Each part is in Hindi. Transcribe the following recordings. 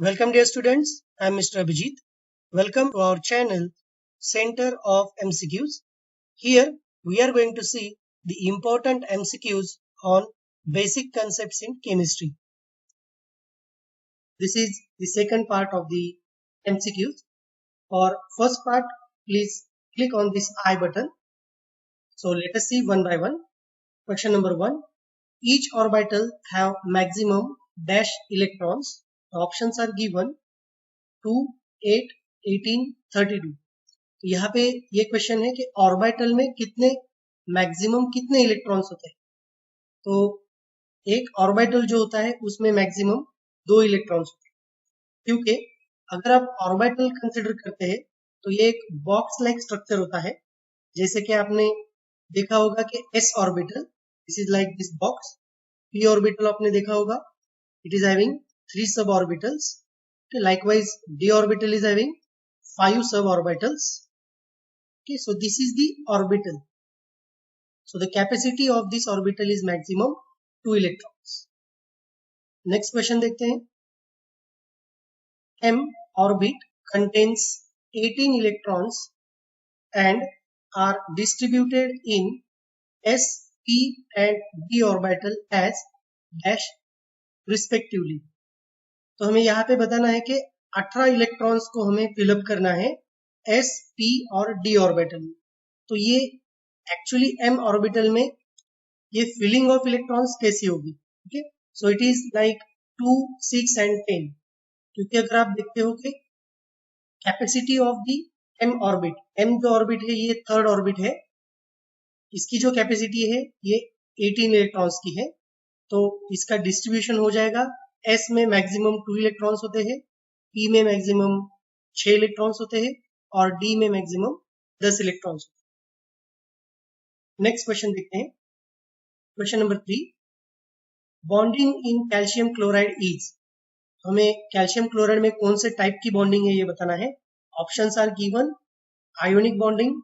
Welcome dear students, I am Mr. Abhijit. Welcome to our channel Center of MCQs. Here we are going to see the important MCQs on basic concepts in chemistry. This is the second part of the MCQs. For first part, please click on this I button. So let us see one by one. Question number 1. Each orbital have maximum dash electrons. The options are given 2, 8, 18, 32. तो यहाँ पे ये क्वेश्चन है कि ऑर्बिटल में मैक्सिमम कितने इलेक्ट्रॉन्स होते हैं। तो एक ऑर्बिटल जो होता है उसमें मैक्सिमम 2 इलेक्ट्रॉन्स होते हैं, क्योंकि अगर आप ऑर्बिटल कंसिडर करते हैं तो ये एक बॉक्स लाइक स्ट्रक्चर होता है। जैसे कि आपने देखा होगा कि s orbital, this is like this box. p orbital आपने देखा होगा, it is having 3 sub orbitals. Likewise, d orbital is having 5 suborbitals. Okay, so this is the orbital. So the capacity of this orbital is maximum 2 electrons. Next question देखते हैं. M orbit contains 18 electrons and are distributed in s, p and d orbital as dash respectively. तो हमें यहाँ पे बताना है कि 18 इलेक्ट्रॉन्स को हमें फिलअप करना है s, p और d ऑर्बिटल में। तो ये एक्चुअली m ऑर्बिटल में ये फिलिंग ऑफ इलेक्ट्रॉन्स कैसी होगी? Okay, so it is like 2, 6 and 10। क्योंकि अगर आप देखते हो कि capacity of the m orbit, m जो ऑर्बिट है ये थर्ड ऑर्बिट है, इसकी जो कैपेसिटी है ये 18 इलेक्ट्रॉन्स की है। तो इसका डिस्ट्रीब्यूशन हो जाएगा, s में मैक्सिमम 2 इलेक्ट्रॉन्स होते हैं, p में मैक्सिमम 6 इलेक्ट्रॉन्स होते हैं और d में मैक्सिमम 10 इलेक्ट्रॉन्स होते हैं। नेक्स्ट क्वेश्चन देखते हैं। Question number 3, bonding in calcium chloride is. हमें कैल्शियम क्लोराइड में कौन से टाइप की बॉन्डिंग है ये बताना है। Options are given, ionic bonding,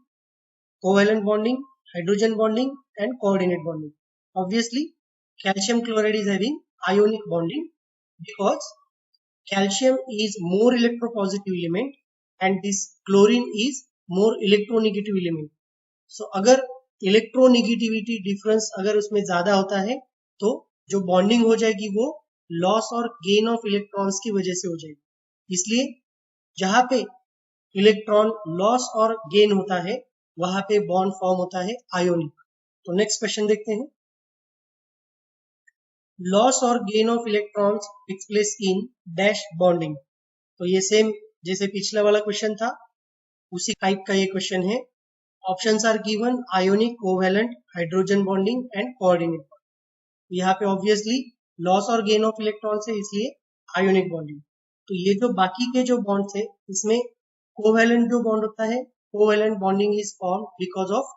covalent bonding, hydrogen bonding and coordinate bonding. Obviously calcium chloride is having ionic bonding because calcium is more electropositive element and this chlorine is more electronegative element. So अगर इलेक्ट्रोनेगेटिविटी डिफरेंस अगर उसमें ज्यादा होता है तो जो बॉन्डिंग हो जाएगी वो लॉस और गेन ऑफ इलेक्ट्रॉन्स की वजह से हो जाएगी। इसलिए जहां पे इलेक्ट्रॉन लॉस और गेन होता है वहां पे बॉन्ड फॉर्म होता है आयोनिक। तो नेक्स्ट क्वेश्चन देखते हैं। लॉस और gain of electrons takes place in dash bonding. तो ये सेम जैसे पिछला वाला क्वेश्चन था उसी टाइप का ये क्वेश्चन है। Options are given, ionic, covalent, hydrogen bonding and coordinate bonding. यहाँ पे ऑब्वियसली लॉस और गेन ऑफ इलेक्ट्रॉन्स है इसलिए आयोनिक बॉन्डिंग। तो ये जो बाकी के जो बॉन्ड्स है इसमें कोवेलेंट जो बॉन्ड होता है, covalent bonding is form because of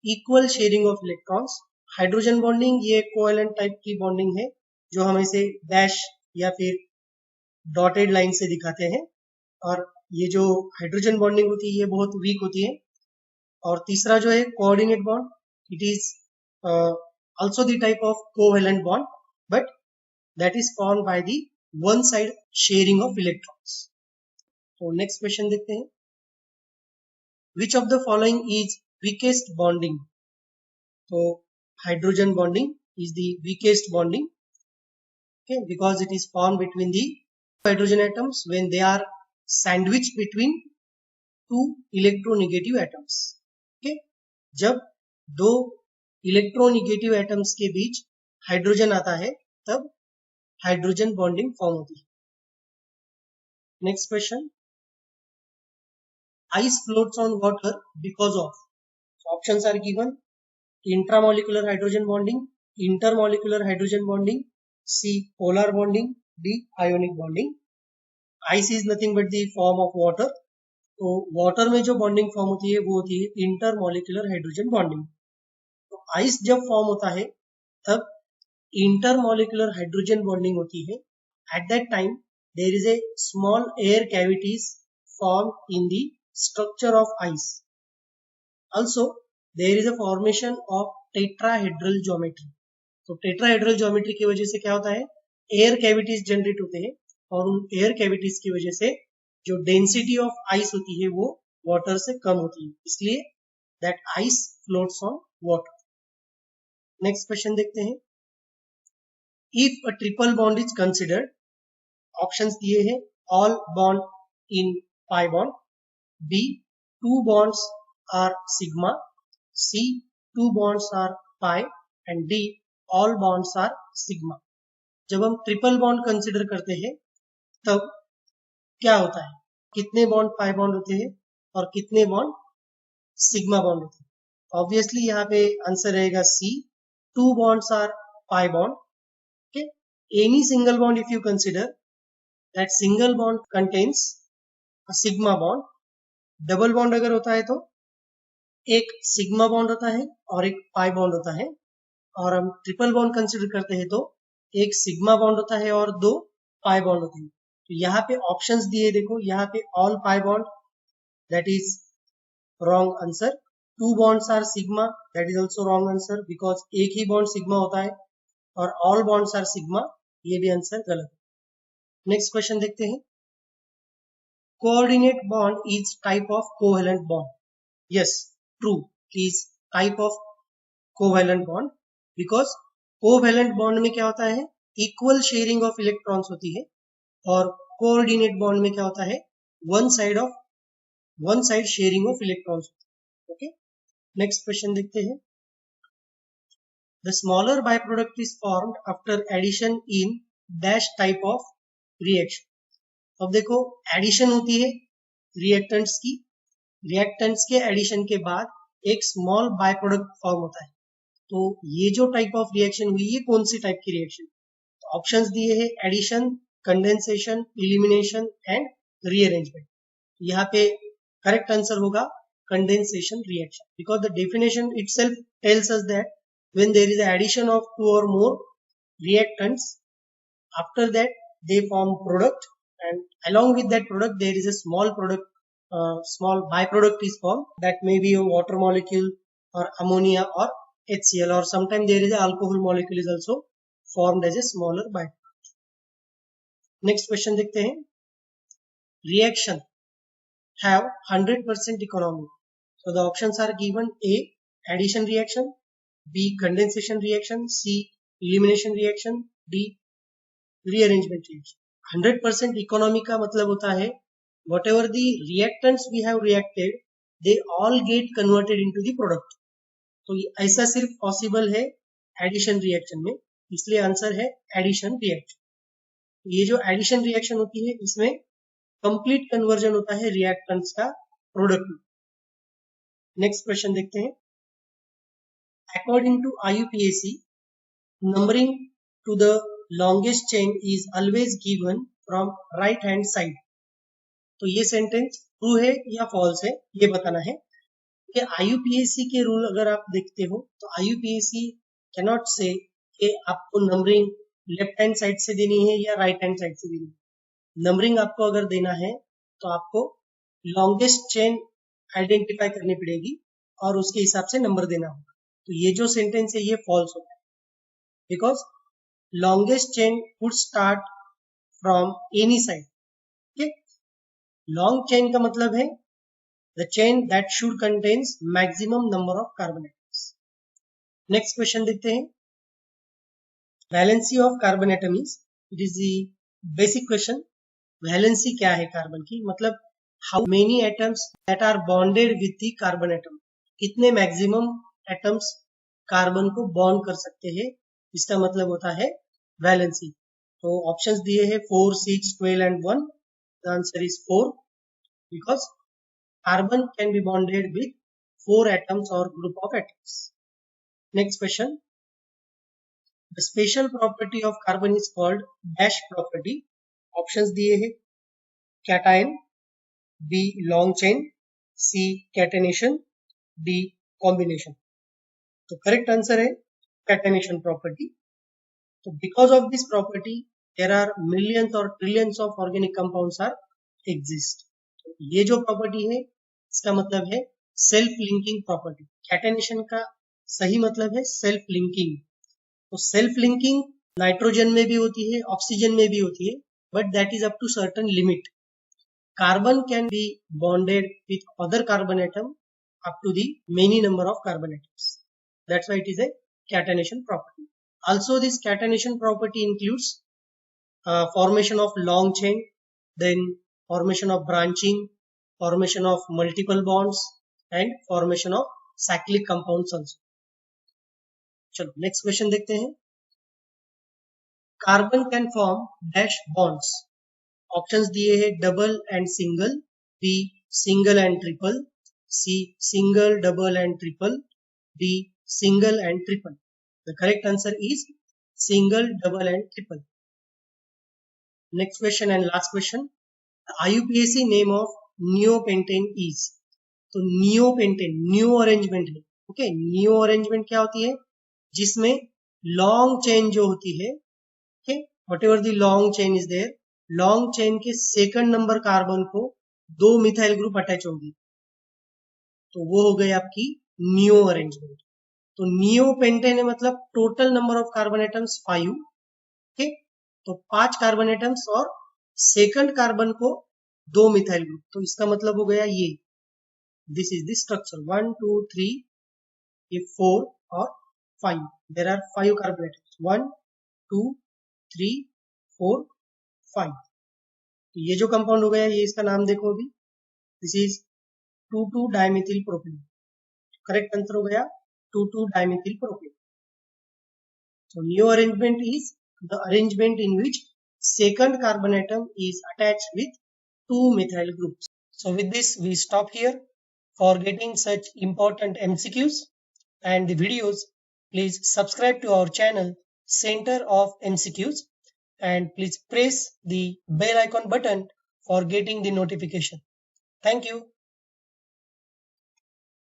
equal sharing of electrons. Hydrogen bonding ये कोवेलेंट टाइप की बॉन्डिंग है जो हम इसे डैश या फिर डॉटेड लाइन से दिखाते हैं, और ये जो हाइड्रोजन बॉन्डिंग होती है ये बहुत वीक होती है। और तीसरा जो है coordinate bond, it is also the type of covalent bond but that is formed by the one side sharing of electrons. तो नेक्स्ट क्वेश्चन देखते हैं। Which of the following is weakest bonding. तो hydrogen bonding is the weakest bonding, okay, because it is formed between the hydrogen atoms when they are sandwiched between two electronegative atoms. Okay, जब दो इलेक्ट्रोनेगेटिव एटम्स के बीच हाइड्रोजन आता है तब हाइड्रोजन बॉन्डिंग फॉर्म होती है। Next question, ice floats on water because of. Options are given, intramolecular hydrogen bonding, intermolecular hydrogen bonding, C polar bonding, D ionic bonding. Ice is nothing but the form of water. तो वाटर में जो बॉन्डिंग फॉर्म होती है वो होती है इंटरमोलिकुलर हाइड्रोजन बॉन्डिंग। तो आइस जब फॉर्म होता है तब इंटरमोलिकुलर हाइड्रोजन बॉन्डिंग होती है। At that time there is a small air cavities form in the structure of ice. Also there is a formation of tetrahedral geometry. तो टेट्राहेड्रल ज्योमेट्री की वजह से क्या होता है, एयर कैविटीज जनरेट होते हैं और उन एयर कैविटीज की वजह से जो डेंसिटी ऑफ आइस होती है वो वाटर से कम होती है, इसलिए that ice floats on water. Next question देखते हैं। If a triple bond is considered, options दिए हैं all bond in pi bond, B two bonds are sigma, C two bonds are pi and D all bonds are sigma. जब हम ट्रिपल बॉन्ड कंसिडर करते हैं तब क्या होता है, कितने बॉन्ड पाई बॉन्ड होते हैं और कितने बॉन्ड सिग्मा बॉन्ड होते हैं। ऑब्वियसली यहाँ पे आंसर रहेगा C, two bonds are pi bond. Okay, any single bond if you consider, that single bond contains a sigma bond. Double bond अगर होता है तो एक सिग्मा बॉन्ड होता है और एक पाई बॉन्ड होता है, और हम ट्रिपल बॉन्ड कंसिडर करते हैं तो एक सिग्मा बॉन्ड होता है और दो पाई बॉन्ड होते हैं। तो यहाँ पे ऑप्शंस दिए देखो, यहाँ पे all pi bond, that is wrong answer. Two bonds are sigma, that is also wrong answer because एक ही बॉन्ड सिग्मा होता है, और ऑल बॉन्ड्स आर सिग्मा, ये भी आंसर गलत है। नेक्स्ट क्वेश्चन देखते हैं। Coordinate bond is type of covalent bond. Yes, true, is type of covalent bond because covalent bond में क्या होता है, इक्वल शेयरिंग ऑफ इलेक्ट्रॉन्स होती है, और कोऑर्डिनेट बॉन्ड में क्या होता है, one side sharing of electrons. Okay, next question देखते हैं। The smaller by product is formed after addition in dash type of reaction. अब देखो, एडिशन होती है रिएक्टेंट्स की, रिएक्टेंट्स के एडिशन के बाद एक स्मॉल बाय प्रोडक्ट फॉर्म होता है। तो ये जो टाइप ऑफ रिएक्शन हुई, ये कौन सी टाइप की रिएक्शन? तो ऑप्शंस दिए हैं addition, condensation, elimination and rearrangement. यहाँ पे करेक्ट आंसर होगा condensation reaction, because the definition itself tells us that when there is addition of two or more reactants, after that they form product, and along with that product there is a small product, small byproduct is formed, that may be a water molecule or ammonia or HCl, or sometimes there is a alcohol molecule is also formed as a smaller byproduct. Next question देखते हैं। Reaction have 100% economy, so the options are given: A addition reaction, B condensation reaction, C elimination reaction, D rearrangement reaction। 100% economy का मतलब होता है whatever the reactants we have reacted, they all get converted into the product। तो ऐसा सिर्फ पॉसिबल है एडिशन रिएक्शन में, इसलिए आंसर है एडिशन रिएक्शन। ये जो एडिशन रिएक्शन होती है इसमें कंप्लीट कन्वर्जन होता है रिएक्टेंट्स का प्रोडक्ट में। नेक्स्ट क्वेश्चन देखते हैं। According to IUPAC, numbering to the longest chain is always given from right hand side। तो ये सेंटेंस ट्रू है या फॉल्स है, ये बताना है। कि IUPAC के रूल अगर आप देखते हो तो IUPAC कैन नॉट से कि आपको नंबरिंग लेफ्ट हैंड साइड से देनी है या राइट हैंड साइड से देनी है। नंबरिंग आपको अगर देना है तो आपको लॉन्गेस्ट चेन आइडेंटिफाई करनी पड़ेगी और उसके हिसाब से नंबर देना होगा। तो ये जो सेंटेंस है ये फॉल्स होता है, because longest chain would start from any side. ठीक, लॉन्ग चेन का मतलब है the chain that should contains maximum number of carbon atoms. Next question देखते हैं। Valency of carbon atom is, it is the basic question. Valency क्या है कार्बन की, मतलब how many atoms that are bonded with the carbon atom, कितने मैक्सिमम एटम्स कार्बन को बॉन्ड कर सकते हैं, इसका मतलब होता है वैलेंसी। तो ऑप्शंस दिए हैं 4, 6, 12 and 1। The answer is 4 because carbon can be bonded with 4 atoms और group of atoms. Next question. The special property of carbon is called dash property. Options दिए हैं cation, B long chain, C catenation, D combination. तो करेक्ट आंसर है कैटेनेशन प्रॉपर्टी। तो because of this property there are millions और trillions of organic compounds are exist. तो ये जो प्रॉपर्टी है इसका मतलब है सेल्फ लिंकिंग प्रॉपर्टी। कैटेनेशन का सही मतलब है सेल्फ लिंकिंग। तो सेल्फ लिंकिंग नाइट्रोजन में भी होती है, ऑक्सीजन में भी होती है, but that is up to certain limit. Carbon can be bonded with other carbon atom up to the many number of carbon atoms. That's why it is a catenation property. Also, this catenation property includes formation of long chain, then formation of branching, formation of multiple bonds, and formation of cyclic compounds also. चलो नेक्स्ट क्वेश्चन देखते हैं. Carbon can form dash bonds. Options दिए हैं double and single, B single and triple, C single double and triple, D single and triple. The correct answer is single double and triple. Next question and last question. IUPAC name of neopentane is. तो नियोपेंटेन न्यू अरेंजमेंट है. ओके, न्यू अरेंजमेंट क्या होती है? जिसमें लॉन्ग चेन जो होती है, okay, what ever the long chain is there, long chain के सेकंड नंबर कार्बन को 2 मिथाइल ग्रुप अटैच होंगे, तो वो हो गई आपकी नियो अरेंजमेंट. तो नियो पेंटेन है मतलब total number of carbon atoms 5. Okay, तो 5 कार्बन एटम्स और सेकंड कार्बन को 2 मिथाइल ग्रुप. तो इसका मतलब हो गया ये, दिस इज द स्ट्रक्चर 1 2 3, ये 4 और 5. There are 5 carbon atoms 1 2 3 4 5. तो ये जो कंपाउंड हो गया, ये इसका नाम देखो अभी, this is 2,2 dimethyl propane. Correct answer हो गया 2,2 dimethyl propane. So new arrangement is the arrangement in which second carbon atom is attached with 2 methyl groups. So with this we stop here. For getting such important MCQs and the videos, please subscribe to our channel Center of MCQs and please press the bell icon button for getting the notification. Thank you.